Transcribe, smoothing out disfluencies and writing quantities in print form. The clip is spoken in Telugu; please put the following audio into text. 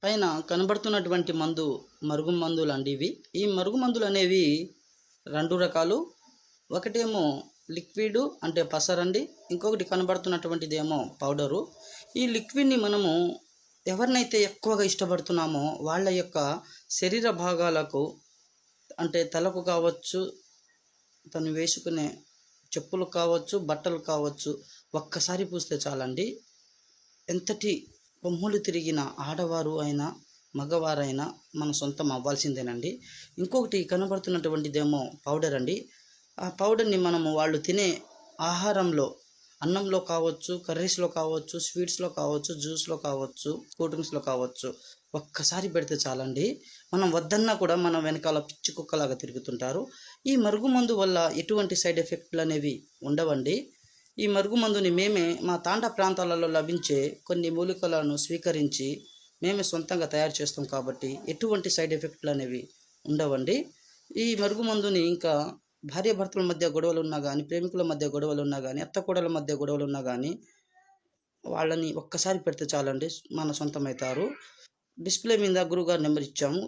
పైన కనబడుతున్నటువంటి మందు మరుగు మందులండి ఇవి. ఈ మరుగు మందులనేవి 2 రకాలు. ఒకటేమో లిక్విడు అంటే పసరండి. ఇంకొకటి కనబడుతున్నటువంటిదేమో పౌడరు. ఈ లిక్విడ్‌ని మనము ఎవరినైతే ఎక్కువగా ఇష్టపడుతున్నామో వాళ్ళ యొక్క శరీర భాగాలకు అంటే తలకు కావచ్చు, తను వేసుకునే చెప్పులు కావచ్చు, బట్టలు కావచ్చు, ఒక్కసారి పూస్తే చాలండి. ఎంతటి కొమ్ములు తిరిగిన ఆడవారు అయినా, మగవారైనా మన సొంతం అవ్వాల్సిందేనండి. ఇంకొకటి కనబడుతున్నటువంటిదేమో పౌడర్ అండి. ఆ పౌడర్‌ని మనము వాళ్ళు తినే ఆహారంలో, అన్నంలో కావచ్చు, కర్రీస్‌లో కావచ్చు, స్వీట్స్‌లో కావచ్చు, జ్యూస్‌లో కావచ్చు, కూల్ డ్రింక్స్‌లో కావచ్చు. ఒక్కసారి పెడితే చాలండి. మనం వద్దన్నా కూడా మన వెనకాల పిచ్చి కుక్కలాగా తిరుగుతుంటారు. ఈ మరుగుమందు వల్ల ఎటువంటి సైడ్ ఎఫెక్ట్‌లనేవి ఉండవండి. ఈ మరుగుమందుని మేమే మా తాండా ప్రాంతాలలో లభించే కొన్ని మూలికలను స్వీకరించి మేమే సొంతంగా తయారు చేస్తాం కాబట్టి ఎటువంటి సైడ్ ఎఫెక్ట్‌లనేవి ఉండవండి. ఈ మరుగుమందుని ఇంకా భార్యాభర్తల మధ్య గొడవలున్నా గానీ, ప్రేమికుల మధ్య గొడవలున్నా గానీ, అత్తకోడళ్ళ మధ్య గొడవలున్నా గానీ, వాళ్ళని ఒక్కసారి పెడితే చాలండి మన సొంతమైతారు. డిస్‌ప్లే మీద గురువుగారి నంబర్ ఇచ్చాము.